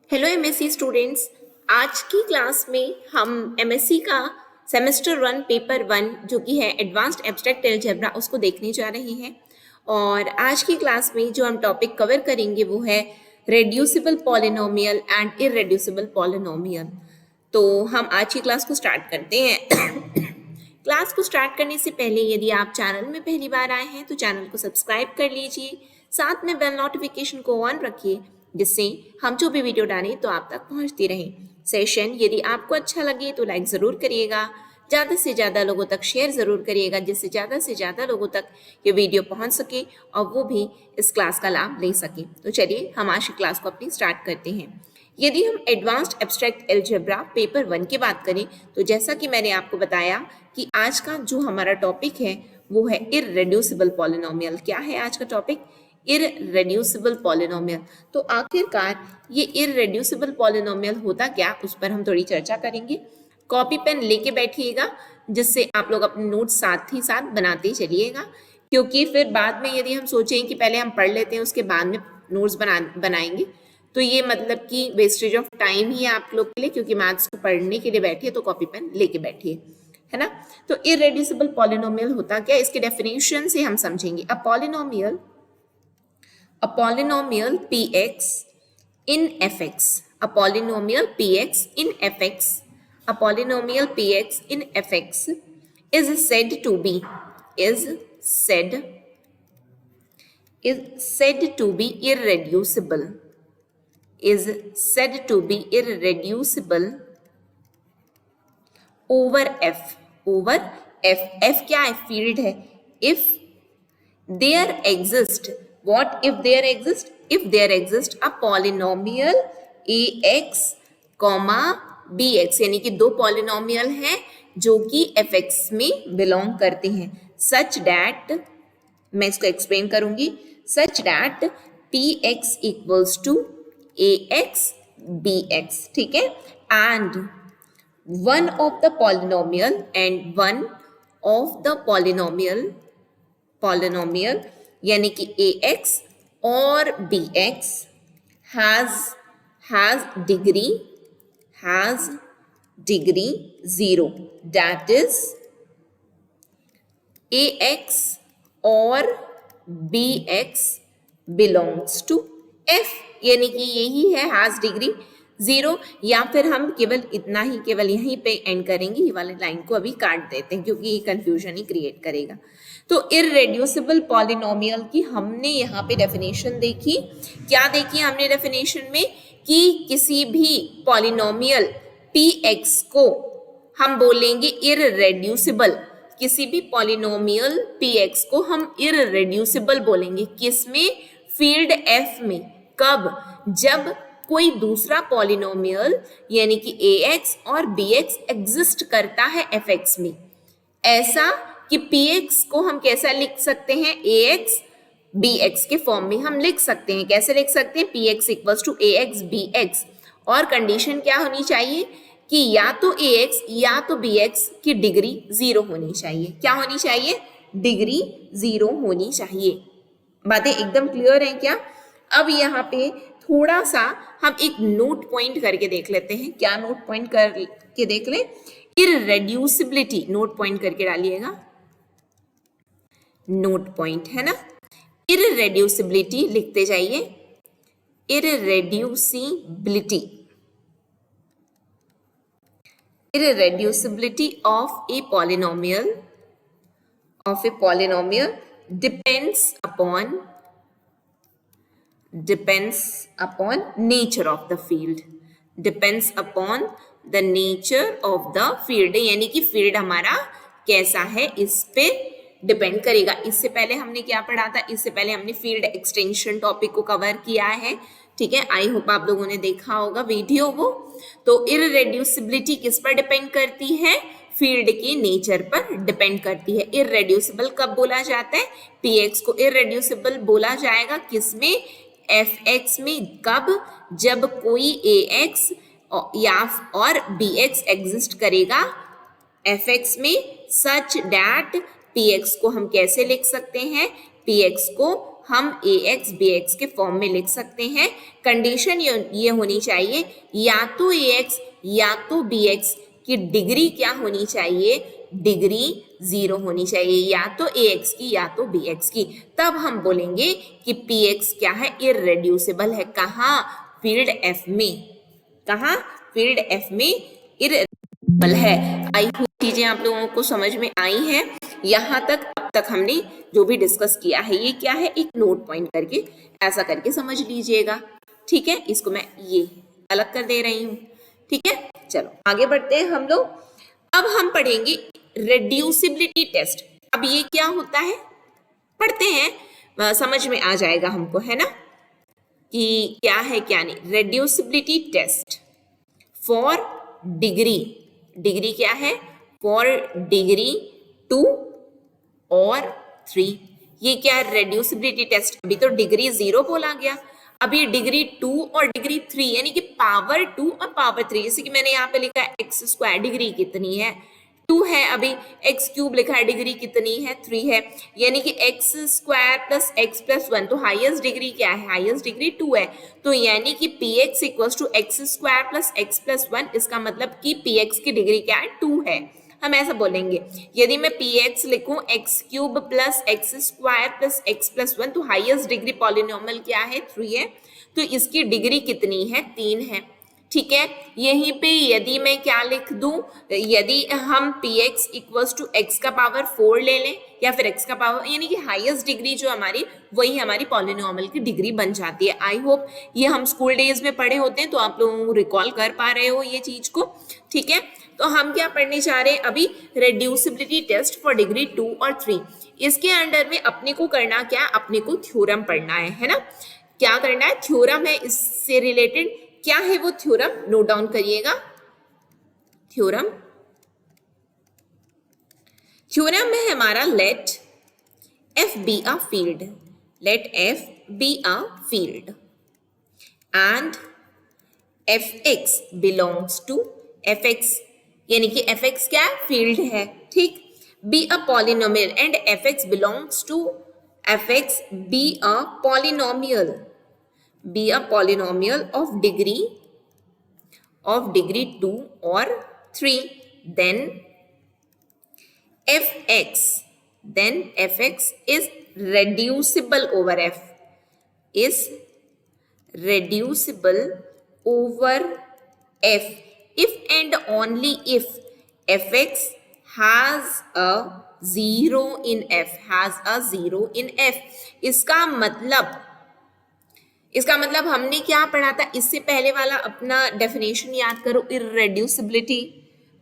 Hello MSc students. आज की class में हम एमएससी का सेमेस्टर 1 पेपर 1 जो कि है एडवांस्ड एब्स्ट्रैक्ट अलजेब्रा उसको देखने जा रहे हैं। और आज की क्लास में जो हम टॉपिक कवर करेंगे वो है रेड्यूसिबल पॉलिनोमियल एंड इररेड्यूसिबल पॉलिनोमियल। तो हम आज की क्लास को स्टार्ट करते हैं। क्लास को स्टार्ट करने से पहले यदि आप चैनल में पहली बार आए हैं तो चैनल को सब्सक्राइब कर लीजिए, साथ में बेल नोटिफिकेशन को ऑन रखिए जिससे हम जो भी वीडियो डालें तो आप तक पहुंचती रहे। सेशन यदि आपको अच्छा लगे तो लाइक ज़रूर करिएगा, ज़्यादा से ज़्यादा लोगों तक शेयर ज़रूर करिएगा जिससे ज़्यादा से ज़्यादा लोगों तक ये वीडियो पहुंच सके और वो भी इस क्लास का लाभ ले सके। तो चलिए हम आज की क्लास को अपनी स्टार्ट करते हैं। यदि हम एडवांस्ड एब्स्ट्रैक्ट अलजेब्रा पेपर 1 की बात करें तो जैसा कि मैंने आपको बताया कि आज का जो हमारा टॉपिक है वो है इररेड्यूसिबल पॉलिनोमियल। क्या है आज का टॉपिक? इररेड्यूसिबल पॉलिनोमियल। तो आखिरकार ये इररेड्यूसिबल पॉलिनोमियल होता क्या, उस पर हम थोड़ी चर्चा करेंगे। कॉपी पेन लेके बैठिएगा जिससे आप लोग अपने नोट्स साथ ही साथ बनाते चलिएगा, क्योंकि फिर बाद में यदि हम सोचें कि पहले हम पढ़ लेते हैं उसके बाद में नोट्स बनाएंगे तो ये मतलब कि वेस्टेज ऑफ टाइम ही है आप लोग के लिए, क्योंकि मैथ्स को पढ़ने के लिए बैठिए तो कॉपी पेन लेके बैठिए, है ना। तो इररेड्यूसिबल पॉलिनोमियल होता क्या, इसके डेफिनेशन से हम समझेंगे। अ polynomial px in fx, a polynomial px in fx, a polynomial px in fx is said to be irreducible, over f, f क्या है? फील्ड है। if there exist, what if there exist a polynomial ax bx, यानी कि दो polynomial हैं जो कि fx में बिलोंग करते हैं, सच दैट, मैं इसको एक्सप्लेन करूंगी, such that px equals to ax bx, ठीक है। And one of the polynomial यानी कि ax और bx has degree 0, that is ax और bx belongs to f, यानी कि यही है has degree 0। या फिर हम केवल इतना ही, केवल यहीं पे एंड करेंगे, ये वाले लाइन को अभी काट देते हैं क्योंकि ये कंफ्यूजन ही क्रिएट करेगा। तो इररेड्यूसिबल पॉलिनोमियल की हमने यहाँ पे डेफिनेशन देखी। क्या देखी हमने डेफिनेशन में? कि किसी भी पॉलिनोमियल px को हम बोलेंगे इररेड्यूसिबल, किसी भी पॉलिनोमियल px को हम इररेड्यूसिबल बोलेंगे। किसमें? फील्ड f में। कब? जब कोई दूसरा पॉलिनोमियल यानी कि ax और bx एग्जिस्ट करता है fx में। ऐसा कि px को हम कैसा लिख सकते हैं? ax bx के फॉर्म में हम लिख सकते हैं। कैसे लिख सकते हैं? px equals to ax bx, और कंडीशन क्या होनी चाहिए कि या तो ax या तो bx की डिग्री 0 होनी चाहिए। क्या होनी चाहिए? डिग्री 0 होनी चाहिए। बातें एकदम क्लियर हैं क्या? अब यहाँ पे थोड़ा सा हम एक नोट पॉइंट करके देख लेते हैं। क्या नोट पॉइंट करके देख लें? इररेड्यूसिबिलिटी, नोट पॉइंट करके डालिएगा, नोट पॉइंट, है ना। इररेड्यूसिबिलिटी लिखते जाइए, irreducibility of a polynomial depends upon nature of the field, यानी कि फील्ड हमारा कैसा है इस पे डिपेंड करेगा। इससे पहले हमने क्या पढ़ा था? इससे पहले हमने फील्ड एक्सटेंशन टॉपिक को कवर किया है, ठीक है। आई होप आप लोगों ने देखा होगा वीडियो वो। तो इररेड्यूसिबिलिटी किस पर डिपेंड करती है? फील्ड के नेचर पर डिपेंड करती है। इररेड्यूसिबल कब बोला जाता है? px को इररेड्यूसिबल बोला जाएगा किसमें? fx में। कब? जब कोई ax या और bx एग्जिस्ट करेगा fx में, सच दैट px को हम कैसे लिख सकते हैं? px को हम ax bx के फॉर्म में लिख सकते हैं। कंडीशन ये होनी चाहिए या तो ax या तो bx की डिग्री क्या होनी चाहिए, डिग्री 0 होनी चाहिए, या तो ax की या तो bx की, तब हम बोलेंगे कि px क्या है, इररेड्यूसिबल है। कहाँ, फील्ड f में, कहाँ, फील्ड f में इररेड्यूसिबल है। आई होप चीजें आप लोगों को समझ में आई हैं। यहाँ तक अब तक हमने जो भी डिस्कस किया है ये क्या है, एक नोट पॉइंट करके ऐसा करके समझ लीजिएगा। ठीक है, इसको मैं ये अलग कर दे रही हूँ। ठीक है, चलो आगे बढ़ते हैं हम लोग। अब हम पढ़ेंगे रेड्यूसिबिलिटी टेस्ट। अब ये क्या होता है पढ़ते हैं, समझ में आ जाएगा हमको, है ना, कि क्या है क्या नहीं। रेड्यूसिबिलिटी टेस्ट फॉर डिग्री, डिग्री क्या है, फॉर डिग्री 2 और 3। ये क्या है, रेड्यूसिबिलिटी टेस्ट। अभी तो डिग्री 0 बोला गया, अब ये डिग्री 2 और डिग्री 3 यानी कि पावर 2 और पावर 3। जैसे कि मैंने यहाँ पे लिखा है एक्स स्क्वायर, डिग्री कितनी है, 2 है। अभी एक्स क्यूब लिखा है, डिग्री कितनी है, 3 है। यानी कि x square plus x plus 1, तो हाईएस्ट डिग्री क्या है, हाईएस्ट डिग्री 2 है। तो यानी कि p x equal to x square plus x plus 1, इसका मतलब कि पी एक्स की डिग्री क्या है, 2 है। हम ऐसा बोलेंगे, यदि मैं पी एक्स लिखूं x cube plus x square plus x plus 1, तो हाईएस्ट डिग्री पॉलिनोमियल क्या है, 3 है। तो इसकी डिग्री कितनी है, 3 है। ठीक है, यहीं पे यदि मैं क्या लिख दूं, यदि हम p x equals to x का पावर 4 ले लें या फिर एक्स का पावर, यानी कि हाईएस्ट डिग्री जो हमारी, वही हमारी पॉलिनोमियल की डिग्री बन जाती है। आई होप ये हम स्कूल डेज में पढ़े होते हैं, तो आप लोगों को रिकॉल कर पा रहे हो ये चीज को। ठीक है, तो हम क्या पढ़ने जा रहे हैं अभी, रेड्यूसिबिलिटी टेस्ट फॉर डिग्री 2 और 3। इसके अंडर में अपने को करना क्या, अपने को थ्योरम पढ़ना है ना। क्या करना है, थ्योरम है, इससे रिलेटेड क्या है वो थ्योरम, नोट डाउन करिएगा। थ्योरम, थ्योरम है हमारा let f be a field, let f be a field and f x belongs to, f x यानी कि एफ एक्स क्या है, फील्ड है। ठीक, be a polynomial and f x belongs to, f x be a polynomial, be a polynomial of degree 2 or 3, then fx is reducible over f, is reducible over f if and only if fx has a 0 in f, has a 0 in f। इसका मतलब हमने क्या पढ़ा था इससे पहले वाला, अपना डेफिनेशन याद करो, इररेड्यूसिबिलिटी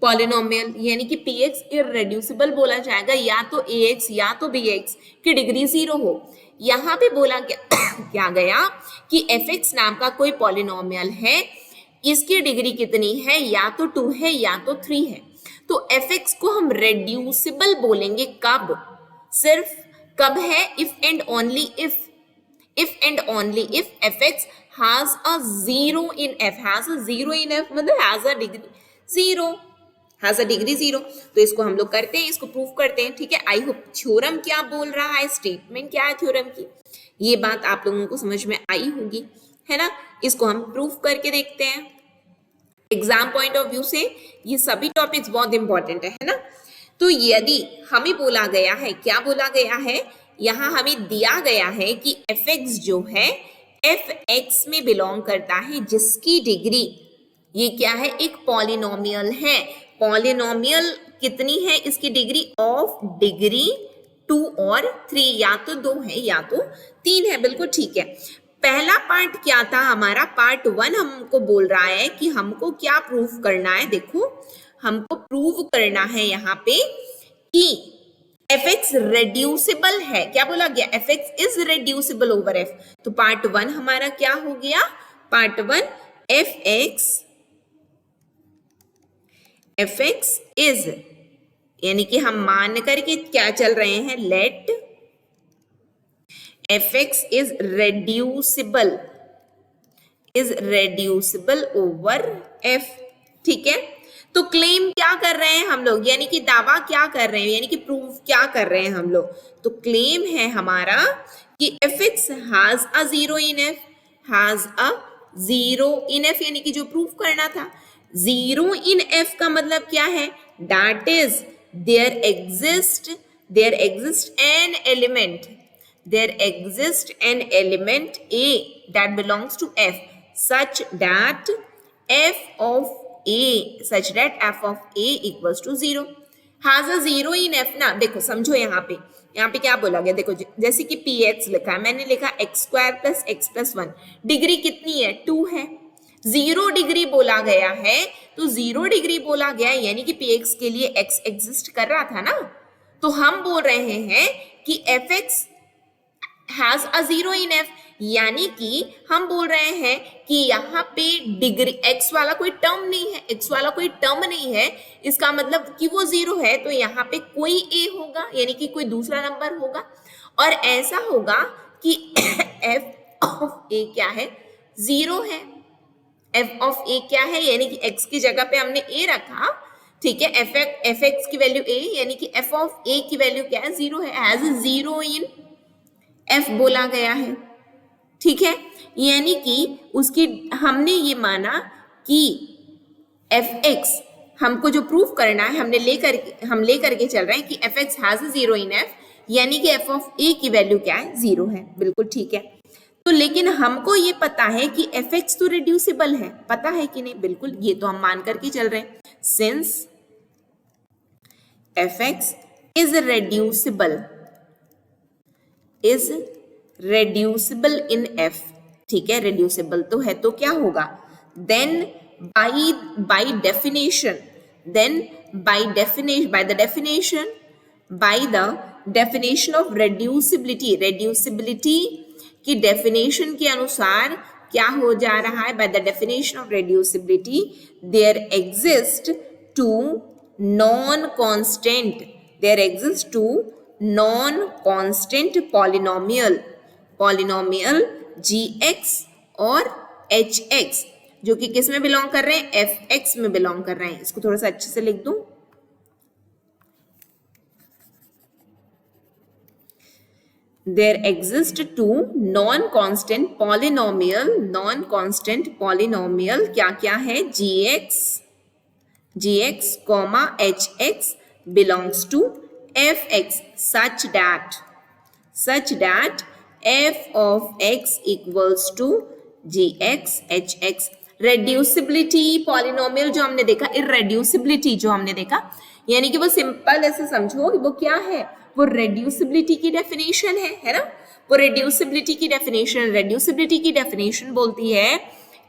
पॉलिनोमियल, यानी कि px इररेड्यूसिबल बोला जाएगा या तो ax या तो bx की डिग्री 0 हो। यहाँ पे बोला क्या गया कि fx नाम का कोई पॉलिनोमियल है, इसकी डिग्री कितनी है, या तो 2 है या तो 3 है। तो fx को हम रेड्यूसिबल बोलेंगे कब, सिर्फ कब है, if and only if, if and only if fx has a 0 in f, has a 0 in f मतलब has a degree 0, has a degree 0। तो इसको हम लोग करते हैं, इसको प्रूफ करते हैं। ठीक है, आई होप थ्योरम क्या बोल रहा है, स्टेटमेंट क्या है थ्योरम की, ये बात आप लोगों को समझ में आई होगी, है ना। इसको हम प्रूफ करके देखते हैं। एग्जाम पॉइंट ऑफ व्यू से ये सभी टॉपिक्स बहुत इंपॉर्टेंट है ना। तो यदि हमें बोला गया है, क्या बोला गया है, यहाँ हमें दिया गया है कि fx जो है fx में बिलोंग करता है, जिसकी डिग्री, ये क्या है, एक पॉलिनोमियल है। पॉलिनोमियल कितनी है, इसकी डिग्री ऑफ डिग्री 2 और 3, या तो 2 है या तो 3 है। बिल्कुल ठीक है। पहला पार्ट क्या था हमारा, पार्ट 1 हमको बोल रहा है कि हमको क्या प्रूफ करना है। देखो, हमको प्रूव करना है यहाँ पे कि fx रेड्यूसिबल है। क्या बोला गया, fx is reducible over f। तो पार्ट 1 हमारा क्या हो गया, पार्ट 1 fx इज, यानी कि हम मान करके क्या चल रहे हैं, let fx is reducible over f। ठीक है, तो क्लेम क्या कर रहे हैं हम लोग, यानी कि दावा क्या कर रहे हैं, यानी कि प्रूफ क्या कर रहे हैं हम लोग। तो क्लेम है हमारा कि fx has a zero in f, has a zero in f यानी कि जो प्रूफ करना था, जीरो इन f का मतलब क्या है, that is there exists an element, there exists an element a that belongs to f such that f of a equals to 0, has a zero in f ना। देखो समझो यहाँ पे क्या बोला गया, देखो जैसे कि पी एक्स लिखा है, मैंने लिखा x square plus x plus 1, degree कितनी है, 2 है, 0 डिग्री बोला गया है, तो 0 डिग्री बोला गया है यानी कि पी एक्स के लिए एक्स एग्जिस्ट कर रहा था ना, तो हम बोल रहे हैं कि f x has a zero in F, यानी कि हम बोल रहे हैं कि यहाँ पे डिग्री एक्स वाला कोई टर्म नहीं है, एक्स वाला कोई टर्म नहीं है, इसका मतलब कि वो जीरो है, तो यहाँ पे कोई ए होगा यानी कि कोई दूसरा नंबर होगा, और ऐसा होगा कि एफ ऑफ ए क्या है, जीरो है, एफ ऑफ ए क्या है यानी कि एक्स की जगह पे हमने ए रखा, ठीक है, एफ एक्स की वैल्यू ए यानी कि एफ ऑफ ए की वैल्यू क्या है, जीरो है, हैज जीरो इन एफ बोला गया है, ठीक है, यानी कि उसकी हमने ये माना कि एफ एक्स हमको जो प्रूफ करना है हम लेकर के चल रहे हैं कि f x has zero in F, यानी कि एफ ऑफ ए की वैल्यू क्या है, जीरो है, बिल्कुल ठीक है। तो लेकिन हमको ये पता है कि एफ एक्स तो रिड्यूसिबल है, पता है कि नहीं, बिल्कुल, ये तो हम मान करके चल रहे हैं, since F X is reducible in F, ठीक है, रेड्यूसिबल तो है, तो क्या होगा, then by the definition of reducibility की डेफिनेशन के अनुसार क्या हो जा रहा है, by the definition of reducibility there exist two non constant polynomial gx और hx जो कि किस में बिलोंग कर रहे हैं, fx में बिलोंग कर रहे हैं। इसको थोड़ा सा अच्छे से लिख दूं, there exist two non-constant polynomial क्या क्या है, gx comma hx belongs to fx such that f of x equals to gx hx। Reducibility polynomial जो हमने देखा, इरेड्यूसिबिलिटी जो हमने देखा, यानी कि वो सिंपल ऐसे समझो कि वो क्या है, वो रेड्यूसिबिलिटी की डेफिनेशन है ना, वो रेड्यूसिबिलिटी की डेफिनेशन बोलती है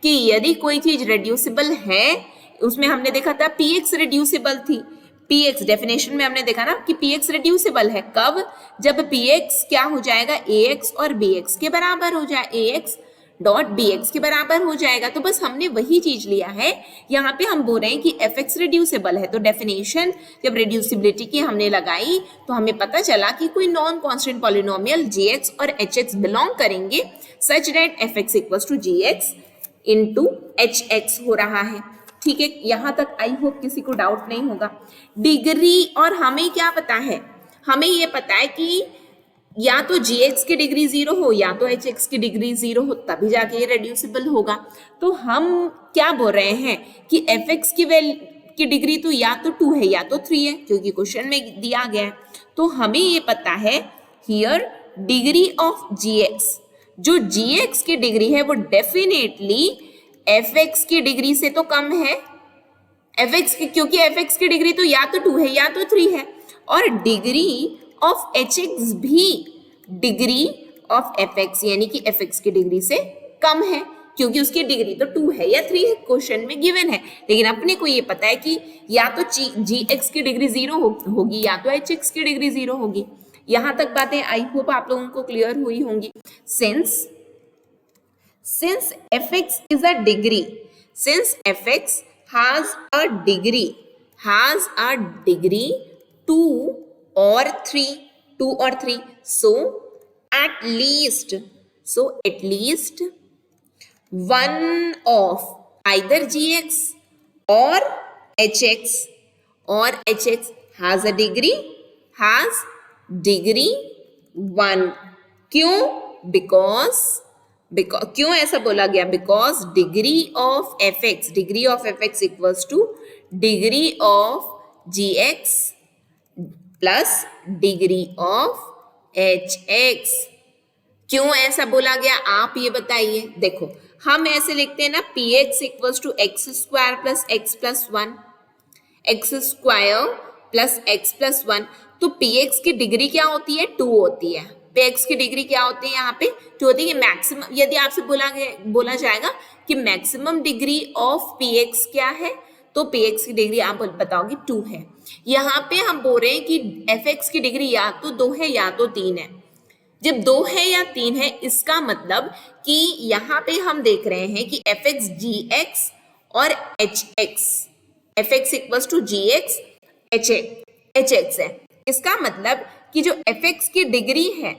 कि यदि कोई चीज रेड्यूसिबल है, उसमें हमने देखा था पी एक्स रेड्यूसिबल थी, पी एक्स डेफिनेशन में हमने देखा ना कि पी एक्स रेड्यूसिबल है, कब, जब पी एक्स क्या हो जाएगा, ए एक्स और बी एक्स के बराबर हो जाए, ए एक्स डॉट बी एक्स के बराबर हो जाएगा। तो बस हमने वही चीज लिया है, यहाँ पे हम बोल रहे हैं कि एफ एक्स रेड्यूसिबल है, तो डेफिनेशन जब रेड्यूसिबिलिटी की हमने लगाई तो हमें पता चला कि कोई non constant polynomial g x और एच एक्स बिलोंग करेंगे such that f x equals to g x into h x हो रहा है, ठीक है, यहां तक आई होप किसी को डाउट नहीं होगा। डिग्री, और हमें क्या पता है, हमें ये पता है कि या तो gx की डिग्री 0 हो या तो hx की डिग्री 0 हो, तभी जाके ये रेड्यूसिबल होगा। तो हम क्या बोल रहे हैं कि fx की डिग्री तो या तो 2 है या तो 3 है, क्योंकि क्वेश्चन में दिया गया है। तो हमें ये पता है हियर डिग्री ऑफ gx, जो gx की डिग्री है वो डेफिनेटली fx की डिग्री से तो कम है, क्योंकि fx की डिग्री तो या तो 2 है या तो 3 है, और डिग्री ऑफ hx भी डिग्री ऑफ fx यानी कि fx की डिग्री से कम है, क्योंकि उसकी डिग्री तो 2 है या 3 है, क्वेश्चन में गिवन है। लेकिन अपने को ये पता है कि या तो gx की डिग्री 0 होगी या तो hx की डिग्री 0 होगी। यहां तक बातें आई होप आप लोगों को क्लियर हुई होंगी। Since fx is a degree, since fx has a degree 2 or 3, so at least one of either gx or hx has degree 1, क्यों? बिकॉज क्यों ऐसा बोला गया? Because degree of f x equals to degree of g x plus degree of h x. क्यों ऐसा बोला गया आप ये बताइए। देखो हम ऐसे लिखते हैं ना, p x equals to x square plus x plus one, x square plus x plus one. तो पी एक्स की डिग्री क्या होती है? 2 होती है। पी एक्स की डिग्री क्या होती है? यहाँ पे 2 होती है। मैक्सिमम यदि आपसे बोला जाएगा कि maximum degree of P x क्या है, तो पी एक्स की डिग्री आप बताओगे 2 है। यहाँ पे हम बोल रहे हैं कि एफ एक्स की डिग्री या तो 2 है या तो 3 है। जब 2 है या 3 है, इसका मतलब कि यहाँ पे हम देख रहे हैं कि एफ एक्स जी एक्स और h x, f x equals to g x h x है। इसका मतलब कि जो एफ एक्स की डिग्री है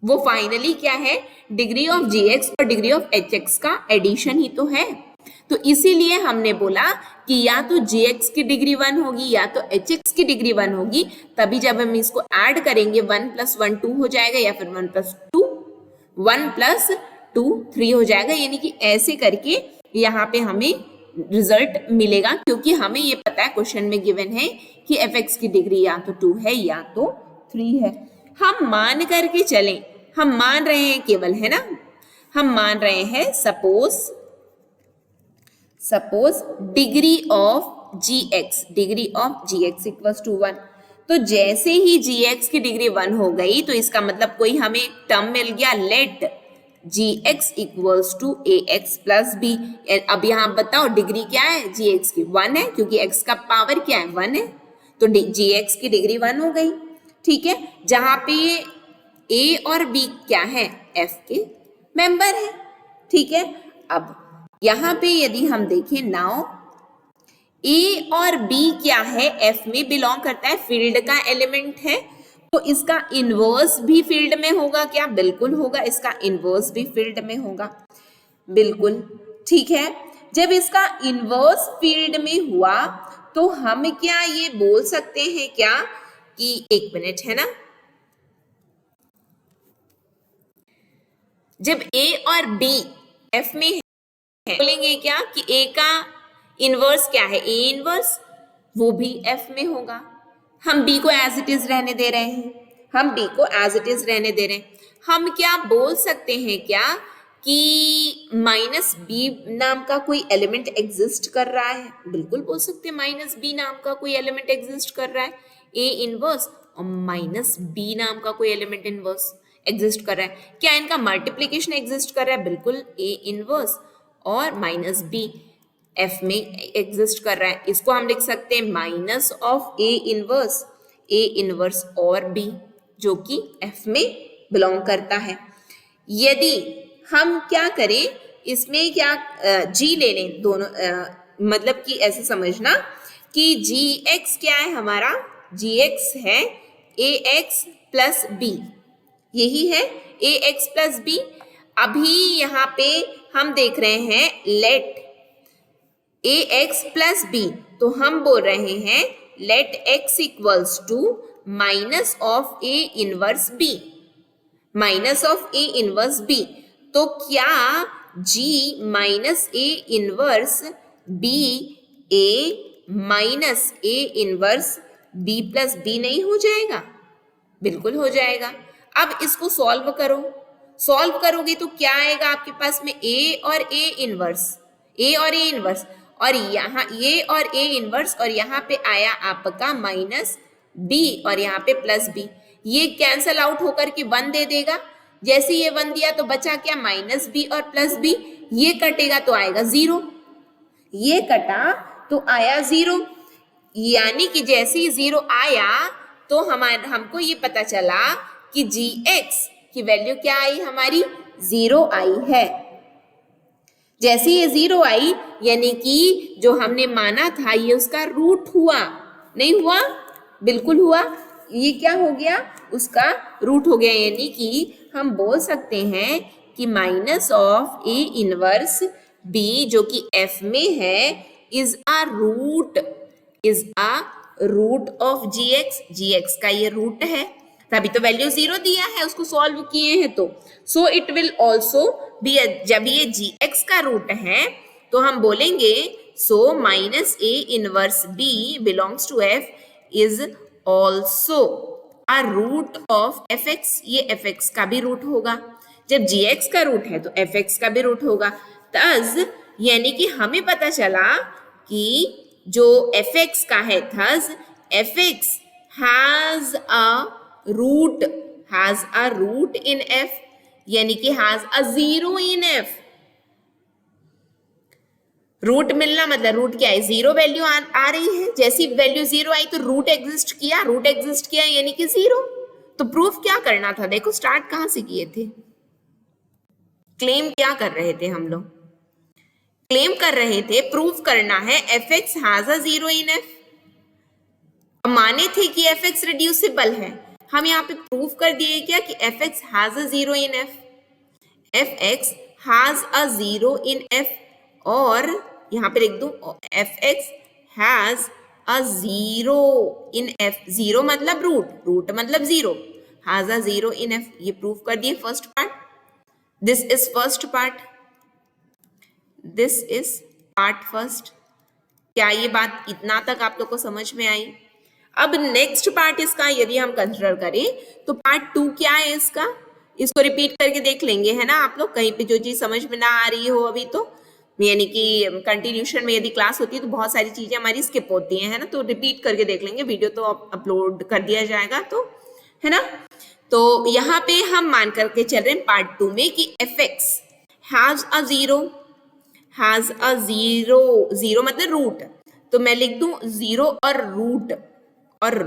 वो फाइनली क्या है? डिग्री ऑफ जी एक्स और डिग्री ऑफ एच एक्स का एडिशन ही तो है। तो इसीलिए हमने बोला कि या तो जी एक्स की डिग्री 1 होगी या तो एच एक्स की डिग्री 1 होगी, तभी जब हम इसको ऐड करेंगे 1 + 1 2 हो जाएगा, या फिर 1 + 2 1 + 2 3 हो जाएगा। यानी कि ऐसे करके यहाँ पे हमें रिजल्ट मिलेगा, क्योंकि हमें ये पता है क्वेश्चन में गिवन है कि एफ एक्स की डिग्री या तो 2 है या तो 3 है। हम मान करके चलें, हम मान रहे हैं केवल, है ना, हम मान रहे हैं suppose degree of g x equals to 1। तो जैसे ही जी एक्स की डिग्री 1 हो गई, तो इसका मतलब कोई हमें टर्म मिल गया, let g x equals to a x plus b. अब यहाँ बताओ डिग्री क्या है? जी एक्स की 1 है, क्योंकि एक्स का पावर क्या है? 1 है, तो जी एक्स की डिग्री 1 हो गई। ठीक है, जहां पे ए और बी क्या है? एफ के मेंबर है। ठीक है, अब यहां पे यदि हम देखें, नाउ ए और बी क्या है? एफ में बिलोंग करता है, फील्ड का एलिमेंट है, तो इसका इनवर्स भी फील्ड में होगा क्या? बिल्कुल होगा, इसका इनवर्स भी फील्ड में होगा, बिल्कुल। ठीक है, जब इसका इनवर्स फील्ड में हुआ तो हम क्या ये बोल सकते हैं क्या कि, एक मिनट, है ना, जब ए और बी एफ में है, बोलेंगे क्या कि ए का इनवर्स क्या है? ए इनवर्स, वो भी एफ में होगा। हम बी को एज इट इज रहने दे रहे हैं, हम क्या बोल सकते हैं क्या कि माइनस बी नाम का कोई एलिमेंट एग्जिस्ट कर रहा है? बिल्कुल बोल सकते हैं, माइनस बी नाम का कोई एलिमेंट एग्जिस्ट कर रहा है। ए इनवर्स और माइनस बी नाम का कोई एलिमेंट इनवर्स एग्जिस्ट कर रहा है। क्या इनका मल्टीप्लीकेशन एग्जिस्ट कर रहा है? बिल्कुल, ए इनवर्स और माइनस बी एफ में एग्जिस्ट कर रहा है। इसको हम लिख सकते हैं माइनस ऑफ ए इनवर्स और बी, जो कि एफ में बिलोंग करता है। यदि हम क्या करें, इसमें क्या जी ले लें दोनों, मतलब कि ऐसे समझना कि जी एक्स क्या है हमारा? जी एक्स है ए एक्स प्लस बी, यही है ए एक्स प्लस बी। अभी यहाँ पे हम देख रहे हैं let A x plus B, तो हम बोल रहे हैं let X equals to minus of A inverse B, तो क्या G minus A inverse B A minus A inverse B plus B नहीं हो जाएगा? बिल्कुल हो जाएगा। अब इसको सॉल्व करोगे तो क्या आएगा आपके पास में? ए और ए इनवर्स, और यहाँ ये और ए इनवर्स, और यहाँ पे आया आपका माइनस बी और यहाँ पे प्लस बी। ये कैंसल आउट होकर के 1 दे देगा। जैसे ये 1 दिया तो बचा क्या? माइनस बी और प्लस बी। ये कटेगा तो आएगा 0, ये कटा तो आया 0, यानी कि जैसे ही 0 आया तो हमको ये पता चला कि जी एक्स की वैल्यू क्या आई? हमारी 0 आई है। जैसे ये 0 आई, यानी कि जो हमने माना था ये उसका रूट हुआ, नहीं हुआ? बिल्कुल हुआ। ये क्या हो गया? उसका रूट हो गया, यानी कि हम बोल सकते हैं कि minus of A inverse b, जो कि एफ में है, is a root of g x का ये रूट है। तभी तो वैल्यू 0 दिया है, उसको सॉल्व किए हैं तो। So it will also be, जब ये gx का रूट है तो हम बोलेंगे so minus A inverse b belongs to f is also a root of fx, ये fx का भी रूट होगा। जब gx का रूट है तो fx का भी रूट होगा। थस यानी कि हमें पता चला कि जो fx का है, thus fx has a root in f, यानी कि has a zero in f। Root मिलना मतलब रूट क्या है, जीरो वैल्यू आ रही है, जैसी वैल्यू जीरो आई तो रूट एग्जिस्ट किया यानी कि जीरो। तो प्रूफ क्या करना था, देखो स्टार्ट कहां से किए थे, क्लेम क्या कर रहे थे हम लोग, क्लेम कर रहे थे प्रूफ करना है fx has a zero in f। माने थे कि fx रिड्यूसिबल है, हम यहाँ पे प्रूफ कर दिए क्या कि fx has a zero in f, fx has a zero in f, और यहाँ पे लिख दूं fx has a zero in f, zero मतलब रूट, रूट मतलब zero, has a zero in f, ये प्रूफ कर दिए first part. This is first part, this is part first. क्या ये बात इतना तक आप लोग को समझ में आई? अब नेक्स्ट पार्ट इसका यदि हम कंसिडर करें तो पार्ट 2 क्या है इसका, इसको रिपीट करके देख लेंगे, है ना आप लोग, कहीं पे जो चीज समझ में ना आ रही हो अभी तो, यानी कि कंटिन्यूशन में यदि क्लास होती है तो बहुत सारी चीजें हमारी स्किप होती हैं, है ना, तो रिपीट करके देख लेंगे, वीडियो तो अपलोड कर दिया जाएगा तो, है ना। तो यहाँ पे हम मान करके चल रहे हैं पार्ट 2 में कि fx has a zero, has a zero, zero मतलब रूट, तो मैं लिख दूं जीरो और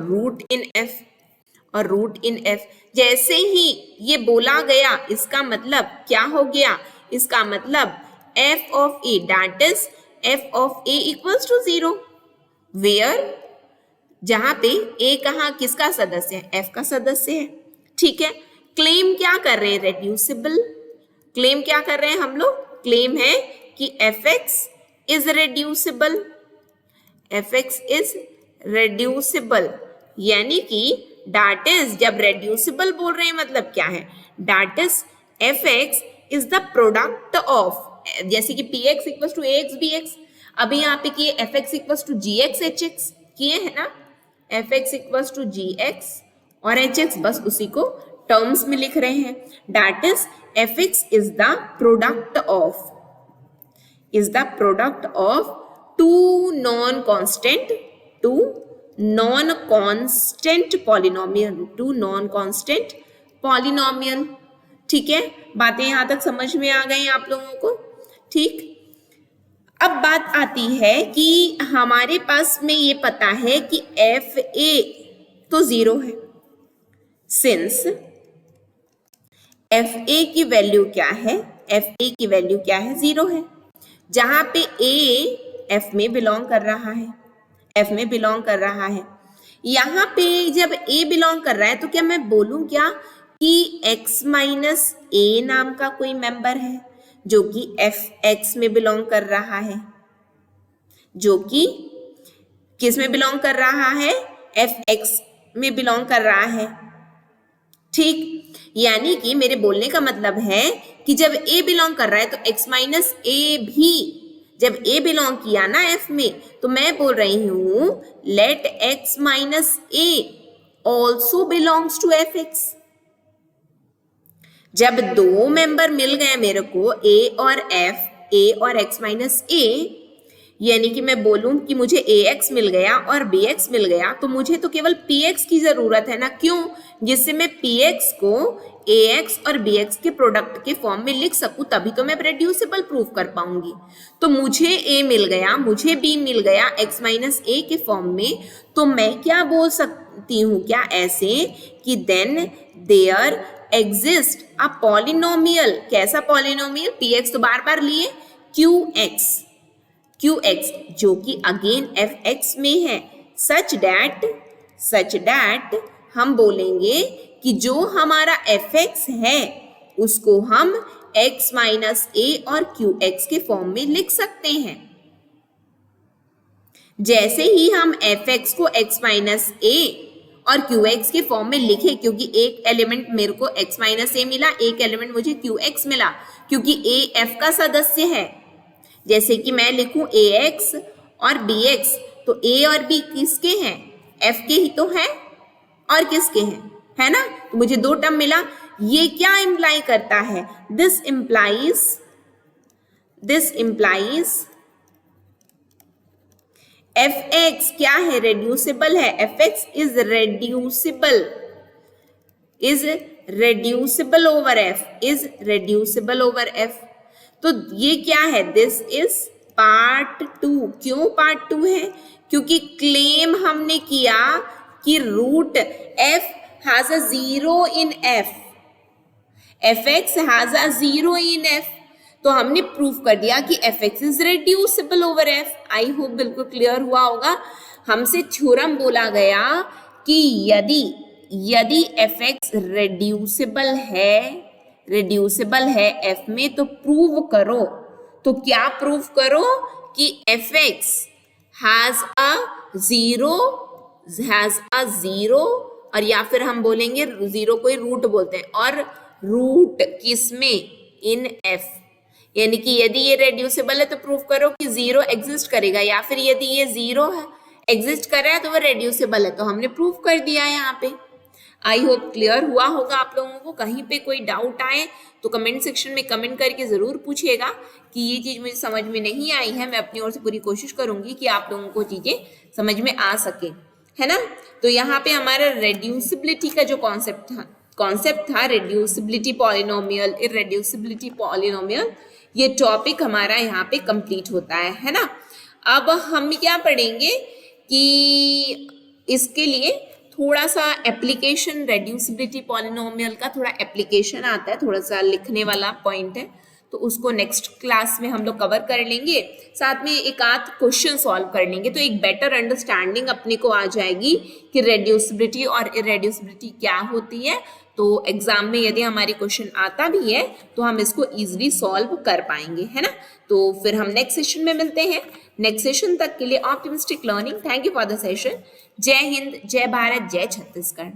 रूट इन f, और रूट इन f। जैसे ही ये बोला गया इसका मतलब क्या हो गया, इसका मतलब f of a, that is f of a equals to 0, where जहां पे a कहाँ किसका सदस्य है, f का सदस्य है, ठीक है। क्लेम क्या कर रहे हैं, रेड्यूसिबल, क्लेम क्या कर रहे हैं हम लोग, क्लेम है कि fx is reducible, fx is reducible, यानी कि that is, जब रेड्यूसिबल बोल रहे हैं मतलब क्या है, that is fx is the product of, जैसे कि px equal to ax bx, अभी यहाँ पे किए fx equal to gx hx किए है ना, fx इक्वल टू gx और hx, बस उसी को टर्म्स में लिख रहे हैं। That is fx is the product of two non constant polynomial, ठीक है। बातें यहां तक समझ में आ गई आप लोगों को, ठीक। अब बात आती है कि हमारे पास में ये पता है कि एफ ए तो जीरो है, सिंस एफ ए की वैल्यू क्या है, एफ ए की वैल्यू क्या है, जीरो है, जहां पे ए एफ में बिलोंग कर रहा है, एफ में बिलोंग कर रहा है। यहाँ पे जब ए बिलोंग कर रहा है तो क्या मैं बोलूं क्या कि x माइनस ए नाम का कोई मेंबर है जो कि एफ एक्स में बिलोंग कर रहा है, जो कि किस में बिलोंग कर रहा है, एफ एक्स में बिलोंग कर रहा है, ठीक। यानी कि मेरे बोलने का मतलब है कि जब a बिलोंग कर रहा है तो x माइनस ए भी, जब a बिलोंग किया ना f में, तो मैं बोल रही हूं let x minus a also belongs to f x. जब दो मेंबर मिल गए मेरे को a और f, a और x माइनस ए, यानी कि मैं बोलूं कि मुझे ax मिल गया और bx मिल गया, तो मुझे तो केवल px की जरूरत है ना, क्यों, जिससे मैं px को ax और bx के प्रोडक्ट के फॉर्म में लिख सकूं, तभी तो मैं रेड्यूसिबल प्रूफ कर पाऊंगी। तो मुझे a मिल गया, मुझे b मिल गया x माइनस ए के फॉर्म में, तो मैं क्या बोल सकती हूँ, क्या ऐसे कि then there exist a polynomial, कैसा पॉलिनोमियल, px तो बार बार लिए, qx जो कि अगेन fx में है, सच दैट हम बोलेंगे कि जो हमारा fx है उसको हम x माइनस ए और qx के फॉर्म में लिख सकते हैं। जैसे ही हम fx को x माइनस ए और QX के फॉर्म में लिखे, क्योंकि एक एलिमेंट मेरे को x माइनस ए मिला, एक एलिमेंट मुझे QX मिला, क्योंकि A F का सदस्य है। जैसे कि मैं लिखूं AX और BX, तो A और B किसके हैं? F के ही तो हैं और किसके हैं, है ना? तो मुझे दो टर्म मिला। ये क्या इंप्लाई करता है? दिस इंप्लाइज Fx क्या है? रेड्यूसिबल है। Fx is reducible over F, तो ये क्या है? This is part 2। क्यों पार्ट 2 है? क्योंकि क्लेम हमने किया कि root F has a zero in F, Fx has a zero in F, तो हमने प्रूफ कर दिया कि Fx is reducible over F। I hope बिल्कुल क्लियर हुआ होगा। हमसे थ्योरम बोला गया कि यदि Fx रेड्यूसिबल है F में, तो प्रूव करो। तो क्या प्रूव करो? कि Fx हैज अ जीरो, और या फिर हम बोलेंगे जीरो को ही रूट बोलते हैं, और रूट किसमें? इन F। यानी कि यदि ये रेड्यूसिबल है तो प्रूफ करो कि जीरो एग्जिस्ट करेगा, या फिर यदि ये जीरो है एग्जिस्ट कर रहा है तो वो रेड्यूसिबल है, तो हमने प्रूफ कर दिया यहाँ पे। आई होप क्लियर हुआ होगा आप लोगों को। कहीं पे कोई डाउट आए तो कमेंट सेक्शन में कमेंट करके जरूर पूछिएगा कि ये चीज मुझे समझ में नहीं आई है। मैं अपनी ओर से पूरी कोशिश करूंगी कि आप लोगों को चीजें समझ में आ सके, है ना? तो यहाँ पे हमारा रेड्यूसिबिलिटी का जो कॉन्सेप्ट था रेड्यूसिबिलिटी पॉलिनोमियल, इरेड्यूसिबिलिटी पॉलिनोमियल, ये टॉपिक हमारा यहाँ पे कंप्लीट होता है ना? अब हम क्या पढ़ेंगे कि इसके लिए थोड़ा सा एप्लीकेशन, रेड्यूसिबिलिटी पॉलिनोमियल का थोड़ा एप्लीकेशन आता है, थोड़ा सा लिखने वाला पॉइंट है, तो उसको नेक्स्ट क्लास में हम लोग कवर कर लेंगे। साथ में एक आध क्वेश्चन सॉल्व कर लेंगे, तो एक बेटर अंडरस्टैंडिंग अपने को आ जाएगी कि रेड्यूसिबिलिटी और इरेड्यूसिबिलिटी क्या होती है। तो एग्जाम में यदि हमारी क्वेश्चन आता भी है तो हम इसको इजीली सॉल्व कर पाएंगे, है ना? तो फिर हम नेक्स्ट सेशन में मिलते हैं। नेक्स्ट सेशन तक के लिए optimistic learning. Thank you for the session. जय हिंद, जय भारत, जय छत्तीसगढ़।